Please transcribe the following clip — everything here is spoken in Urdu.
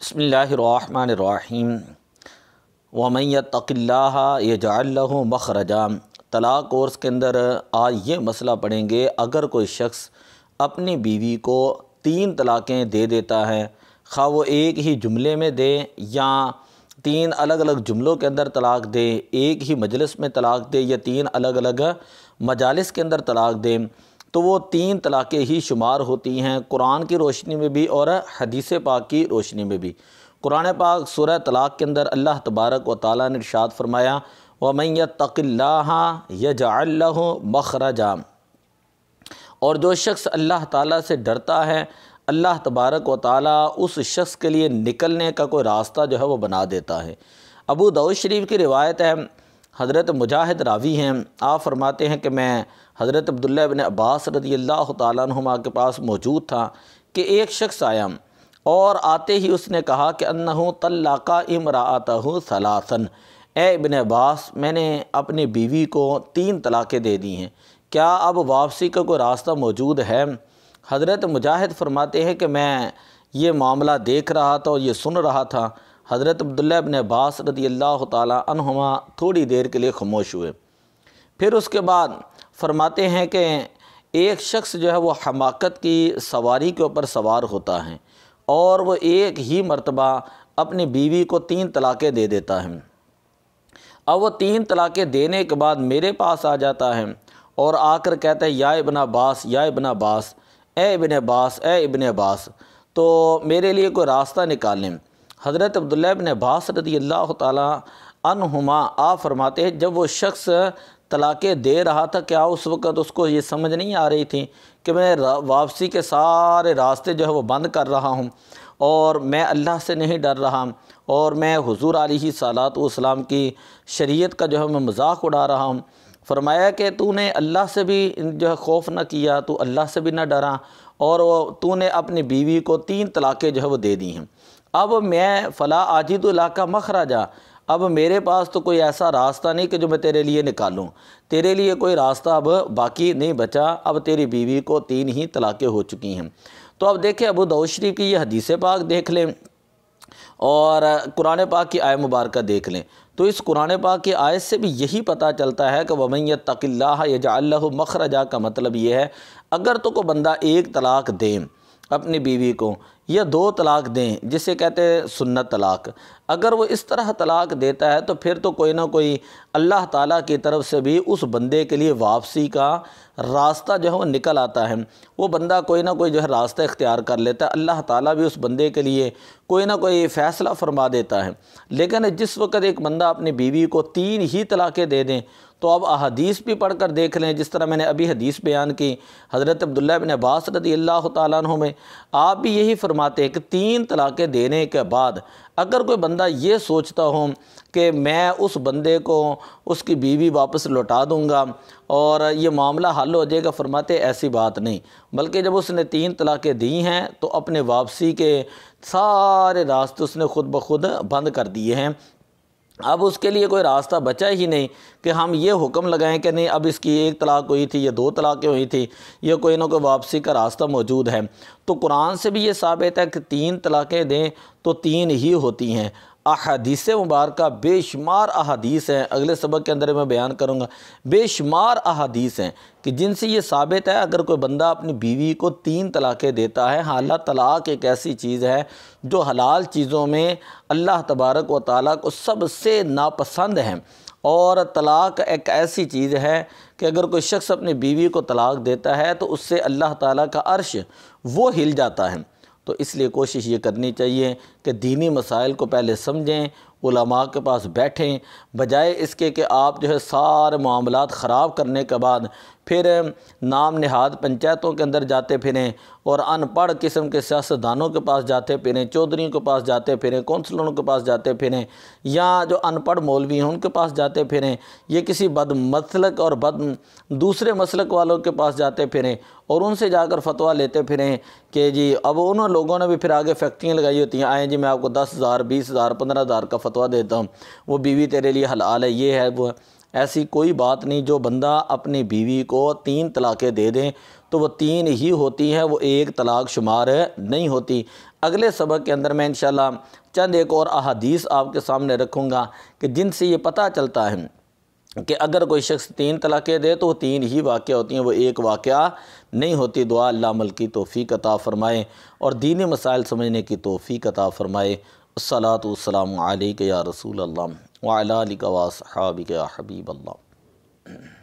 بسم اللہ الرحمن الرحیم ومن یتق اللہ یجعل لہ مخرجا۔ طلاق کورس کے اندر آج یہ مسئلہ پڑھیں گے، اگر کوئی شخص اپنی بیوی کو 3 طلاقیں دے دیتا ہے، خواہ وہ ایک ہی جملے میں دے یا 3 الگ الگ جملوں کے اندر طلاق دے، ایک ہی مجلس میں طلاق دے یا 3 الگ الگ مجالس کے اندر طلاق دے، تو وہ 3 طلاقیں ہی شمار ہوتی ہیں، قرآن کی روشنی میں بھی اور حدیث پاک کی روشنی میں بھی۔ قرآن پاک سورہ طلاق کے اندر اللہ تبارک و تعالیٰ نے ارشاد فرمایا وَمَن يَتَّقِ اللَّهَ يَجْعَل لَّهُ مَخْرَجًا، اور جو شخص اللہ تعالیٰ سے ڈرتا ہے، اللہ تبارک و تعالیٰ اس شخص کے لیے نکلنے کا کوئی راستہ جو ہے وہ بنا دیتا ہے۔ ابو داؤد شریف کی روایت ہے، حضرت مجاہد راوی ہیں، آپ فرماتے ہیں کہ میں حضرت عبداللہ ابن عباس رضی اللہ تعالیٰ عنہما کے پاس موجود تھا کہ ایک شخص آیا اور آتے ہی اس نے کہا کہ انہو طلق امرأتہ ثلاثا، اے ابن عباس میں نے اپنی بیوی کو 3 طلاقیں دے دی ہیں، کیا اب واپسی کا کوئی راستہ موجود ہے؟ حضرت مجاہد فرماتے ہیں کہ میں یہ معاملہ دیکھ رہا تھا اور یہ سن رہا تھا۔ حضرت عبداللہ ابن عباس رضی اللہ تعالیٰ عنہما تھوڑی دیر کے لیے خاموش ہوئے، پھر اس کے بعد فرماتے ہیں کہ ایک شخص جو ہے وہ حماقت کی سواری کے اوپر سوار ہوتا ہے اور وہ ایک ہی مرتبہ اپنی بیوی کو 3 طلاقیں دے دیتا ہے۔ اب وہ 3 طلاقیں دینے کے بعد میرے پاس آ جاتا ہے اور آ کر کہتا ہے یا ابن عباس، یا ابن عباس، اے ابن عباس، اے ابن عباس، تو میرے لیے کوئی راستہ نکالیں۔ حضرت عبداللہ ابن عباس رضی اللہ تعالیٰ عنہما آپ فرماتے ہیں جب وہ شخص طلاقیں دے رہا تھا، کیا اس وقت اس کو یہ سمجھ نہیں آ رہی تھی کہ میں واپسی کے سارے راستے جو ہے وہ بند کر رہا ہوں اور میں اللہ سے نہیں ڈر رہا اور میں حضور علیہ الصلوۃ والسلام کی شریعت کا جو ہے میں مذاق اڑا رہا ہوں؟ فرمایا کہ تو نے اللہ سے بھی جو ہے خوف نہ کیا، تو اللہ سے بھی نہ ڈرا اور تو نے اپنی بیوی کو 3 طلاقیں جو ہے وہ دے دی ہیں۔ اب میں فلا اجد لک مخرجا، اب میرے پاس تو کوئی ایسا راستہ نہیں کہ جو میں تیرے لیے نکالوں، تیرے لیے کوئی راستہ اب باقی نہیں بچا، اب تیری بیوی کو 3 ہی طلاقیں ہو چکی ہیں۔ تو اب دیکھیں ابو داؤد شریف کی یہ حدیث پاک دیکھ لیں اور قرآن پاک کی آیت مبارکہ دیکھ لیں، تو اس قرآن پاک کی آیت سے بھی یہی پتہ چلتا ہے کہ وَمَن يَتَّقِ اللَّهَ يَجْعَل لَّهُ مَخْرَجًا کا مطلب یہ ہے اگر تو کوئی بندہ 1 طلاق دیں اپنی بیوی کو یا 2 طلاق دیں جسے کہتے ہیں سنت طلاق، اگر وہ اس طرح طلاق دیتا ہے تو پھر تو کوئی نہ کوئی اللہ تعالیٰ کی طرف سے بھی اس بندے کے لیے واپسی کا راستہ جو ہے وہ نکل آتا ہے، وہ بندہ کوئی نہ کوئی جو ہے راستہ اختیار کر لیتا ہے، اللہ تعالیٰ بھی اس بندے کے لیے کوئی نہ کوئی فیصلہ فرما دیتا ہے۔ لیکن جس وقت ایک بندہ اپنی بیوی کو 3 ہی طلاقیں دے دیں تو اب احادیث بھی پڑھ کر دیکھ لیں، جس طرح میں نے ابھی حدیث بیان کی حضرت عبداللہ ابن عباس رضی اللہ تعالیٰ عنہ میں، آپ بھی یہی فرماتے ہیں کہ 3 طلاقیں دینے کے بعد اگر کوئی بندہ یہ سوچتا ہو کہ میں اس بندے کو اس کی بیوی واپس لوٹا دوں گا اور یہ معاملہ حل ہو جائے گا، فرماتے ایسی بات نہیں، بلکہ جب اس نے 3 طلاقیں دی ہیں تو اپنے واپسی کے سارے راستے اس نے خود بخود بند کر دیے ہیں۔ اب اس کے لیے کوئی راستہ بچا ہی نہیں کہ ہم یہ حکم لگائیں کہ نہیں اب اس کی 1 طلاق ہوئی تھی یا 2 طلاقیں ہوئی تھی، یا کوئی نہ کوئی واپسی کا راستہ موجود ہے۔ تو قرآن سے بھی یہ ثابت ہے کہ 3 طلاقیں دیں تو 3 ہی ہوتی ہیں۔ احادیث مبارکہ بے شمار احادیث ہیں، اگلے سبق کے اندر میں بیان کروں گا، بے شمار احادیث ہیں کہ جن سے یہ ثابت ہے اگر کوئی بندہ اپنی بیوی کو 3 طلاقیں دیتا ہے، حالانکہ طلاق ایک ایسی چیز ہے جو حلال چیزوں میں اللہ تبارک و تعالیٰ کو سب سے ناپسند ہے، اور طلاق ایک ایسی چیز ہے کہ اگر کوئی شخص اپنی بیوی کو طلاق دیتا ہے تو اس سے اللہ تعالیٰ کا عرش وہ ہل جاتا ہے۔ تو اس لیے کوشش یہ کرنی چاہیے کہ دینی مسائل کو پہلے سمجھیں، علماء کے پاس بیٹھیں، بجائے اس کے کہ آپ جو ہے سارے معاملات خراب کرنے کے بعد پھر نام نہاد پنچایتوں کے اندر جاتے پھریں اور ان پڑھ قسم کے سیاستدانوں کے پاس جاتے پھریں، چودھریوں کے پاس جاتے پھریں، کونسلروں کے پاس جاتے پھریں، یا جو ان پڑھ مولوی ہیں ان کے پاس جاتے پھریں، یہ کسی بد مسلک اور دوسرے مسلک والوں کے پاس جاتے پھریں اور ان سے جا کر فتویٰ لیتے پھریں کہ جی اب انہوں لوگوں نے بھی پھر آگے فیکٹریاں لگائی ہوتی ہیں، آئیں جی میں آپ کو 10,000 20,000 15,000 کا فتویٰ دیتا ہوں، وہ بیوی تیرے لیے حلال ہے، یہ ہے وہ۔ ایسی کوئی بات نہیں، جو بندہ اپنی بیوی کو 3 طلاقیں دے دیں تو وہ 3 ہی ہوتی ہیں، وہ 1 طلاق شمار نہیں ہوتی۔ اگلے سبق کے اندر میں انشاءاللہ چند ایک اور احادیث آپ کے سامنے رکھوں گا کہ جن سے یہ پتہ چلتا ہے کہ اگر کوئی شخص 3 طلاقیں دے تو وہ 3 ہی واقعہ ہوتی ہیں، وہ ایک واقعہ نہیں ہوتی۔ دعا اللہ عمل کی توفیق عطا فرمائے اور دینی مسائل سمجھنے کی توفیق عطا فرمائے۔ الصلاۃ والسلام علیک یا رسول اللہ وعلی آلک و اصحابک یا حبیب اللہ۔